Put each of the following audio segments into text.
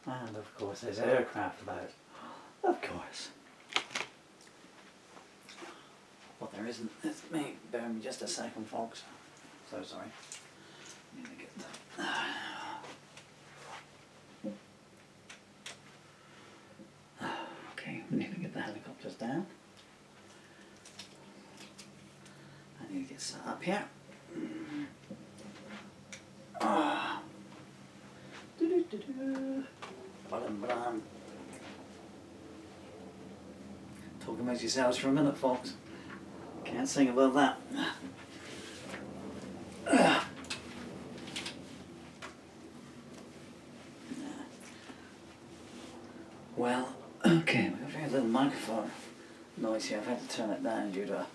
And of course there's aircraft about. Of course. What there isn't is me. Bear with me just a second, folks. So sorry. Need to get that. Okay, we need to get the helicopters down. I need to get set up here. Talk amongst yourselves for a minute, folks. Can't sing above that. Well, okay, we've got a very little microphone noise here. I've had to turn it down due to,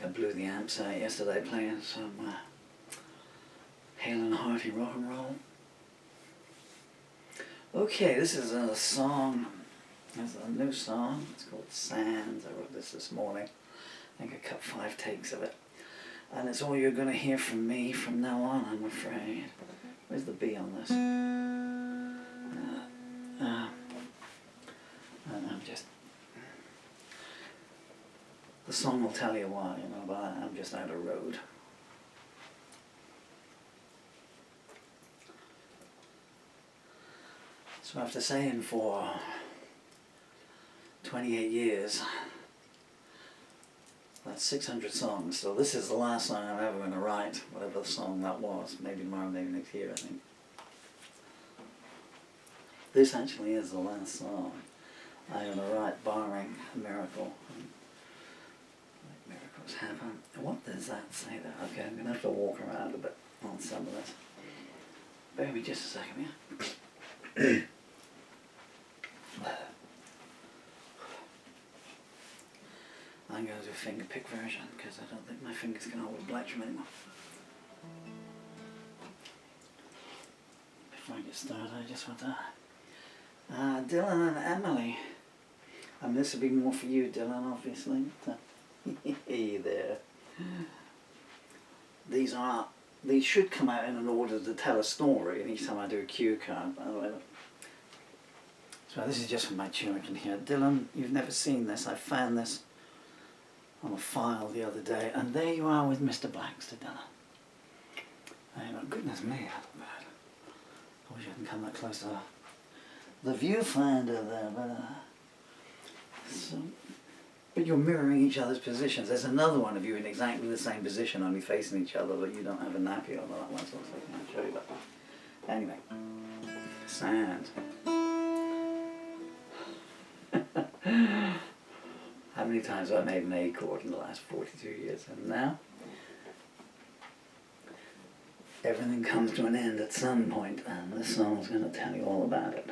I blew the amps out yesterday playing some Hale and Hearty rock and roll. Okay, this is a song, this is a new song, it's called Sands. I wrote this morning. I think I cut 5 takes of it. And it's all you're going to hear from me from now on, I'm afraid. Where's the B on this? And I'm just... The song will tell you why, you know, but I'm just out of road. So after saying for 28 years, that's 600 songs, so this is the last song I'm ever going to write, whatever the song that was, maybe tomorrow, maybe next year, I think. This actually is the last song I'm going to write, barring a miracle. Miracles happen. What does that say there? Okay, I'm going to have to walk around a bit on some of this. Bear with me just a second, yeah? I'm going to do a finger pick version because I don't think my fingers can hold plectrum anymore. Before I get started, I just want to... Dylan and Emily. And this would be more for you, Dylan, obviously. Hey there. These should come out in an order to tell a story, and each time I do a cue card, by the way. So this is just for my children here. Dylan, you've never seen this. I found this on a file the other day, and there you are with Mr. Baxter, Dylan. Oh, goodness me, that's bad. I wish I hadn't come that close to the viewfinder there, but you're mirroring each other's positions. There's another one of you in exactly the same position, only facing each other, but you don't have a nappy on that one, so I can't show you that. Anyway, Sands. How many times have I made an A chord in the last 42 years? And now, everything comes to an end at some point, and this song's going to tell you all about it.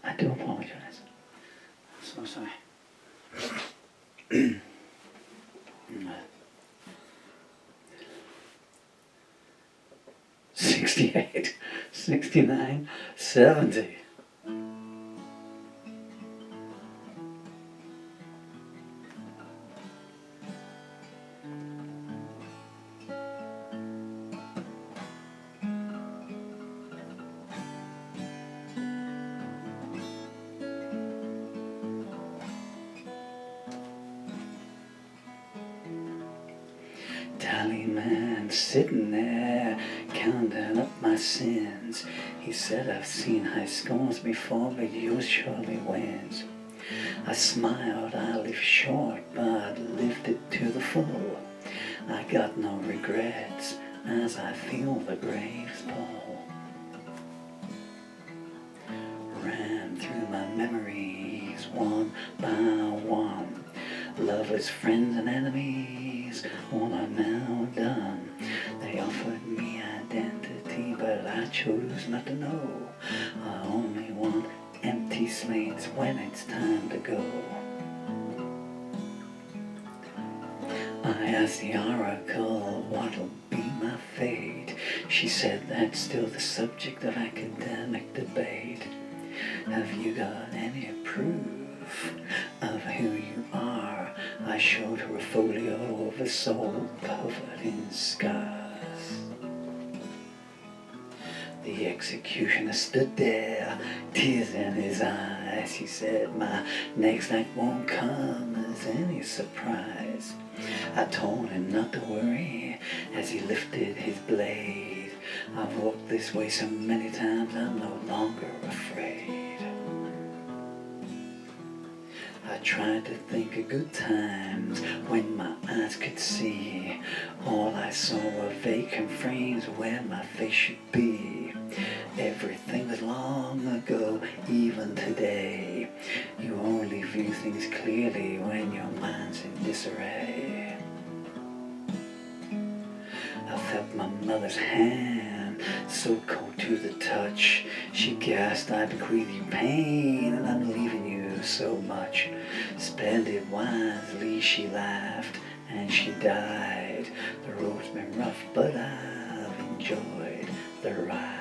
I do apologize. I'm so sorry. 68, 69, 70. Tallyman sitting there, counting up my sins. He said, I've seen high scores before, but yours surely wins. I smiled, I lived short, but lived it to the full. I got no regrets as I feel the graves pull. Ran through my memories one by one. Lovers, friends, and enemies, all are now done. They offered me identity, but I chose not to know. I only want empty slates when it's time to go. I asked the oracle what'll be my fate. She said that's still the subject of academic debate. Have you got any proof of who you are? I showed her a folio of a soul covered in scars. The executioner stood there, tears in his eyes. He said, my next act won't come as any surprise. I told him not to worry as he lifted his blade. I've walked this way so many times I'm no longer afraid. I tried to think of good times when my eyes could see. All I saw were vacant frames where my face should be. Everything was long ago, even today. You only view things clearly when your mind's in disarray. I felt my mother's hand, so cold to the touch. She gasped, I bequeath you pain, and I'm leaving you so much. Spend it wisely, she laughed, and she died. The road's been rough, but I've enjoyed the ride.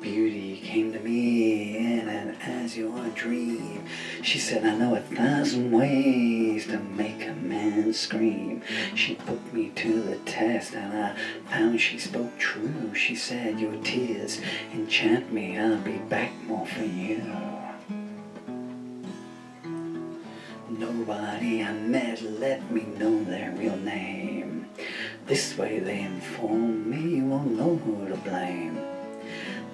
Beauty came to me in an azure dream. She said, I know 1,000 ways to make a man scream. She put me to the test and I found she spoke true. She said, your tears enchant me, I'll be back more for you. Nobody I met let me know their real name. This way they inform me, you won't know who to blame.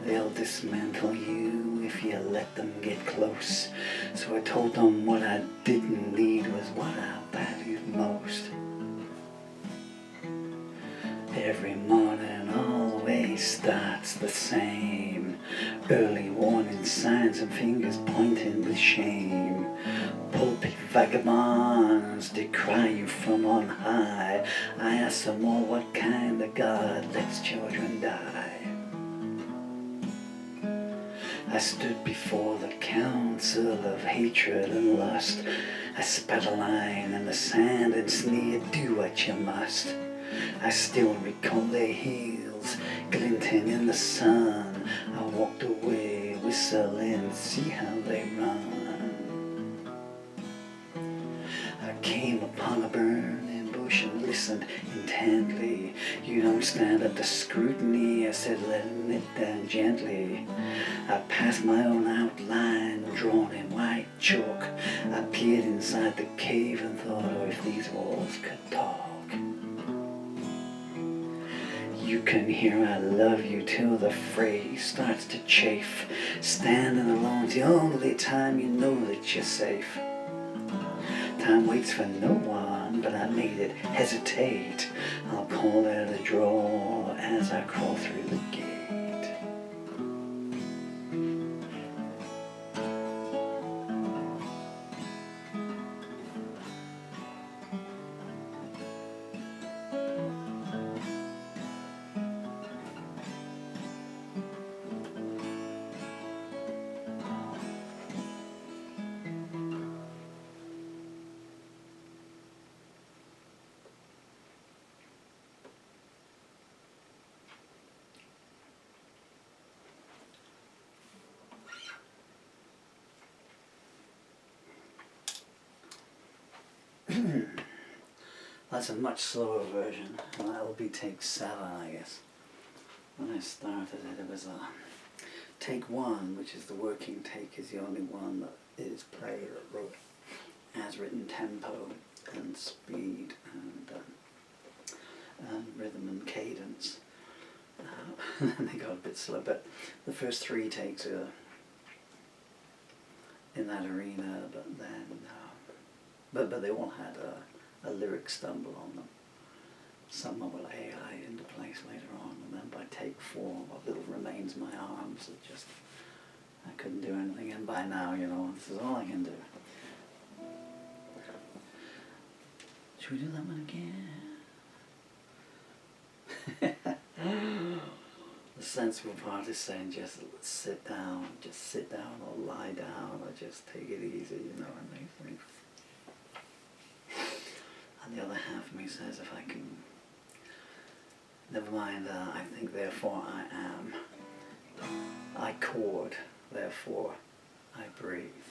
They'll dismantle you if you let them get close. So I told them what I didn't need was what I valued most. Every morning always starts the same. Early warning signs and fingers pointing with shame. Pulpit vagabonds decry you from on high. I ask them all what kind of God lets children die. I stood before the council of hatred and lust. I spat a line in the sand and sneered, do what you must. I still recall their heels glinting in the sun. I walked away whistling, see how they run. I came upon a burning bush and listened intently. You don't stand up to scrutiny, I said, letting it down gently. I passed my own outline drawn in white chalk. I peered inside the cave and thought, oh, if these walls could talk. You can hear I love you till the phrase starts to chafe. Standing alone's the only time you know that you're safe. Time waits for no one, but I made it hesitate. I'll call it a draw as I crawl through the gate. That's a much slower version, and that'll be take 7, I guess. When I started it, it was take 1, which is the working take, is the only one that is played or wrote as written tempo and speed and rhythm and cadence. And they got a bit slow, but the first 3 takes are in that arena, but then but they all had a lyric stumble on them. Some were AI into place later on, and then by take 4, what little remains my arms, it just, I couldn't do anything, and by now, you know, this is all I can do. Should we do that one again? The sensible part is saying just sit down or lie down, or just take it easy, you know what I mean? half of me says if I can... Never mind, I think, therefore I am. I chord, therefore I breathe.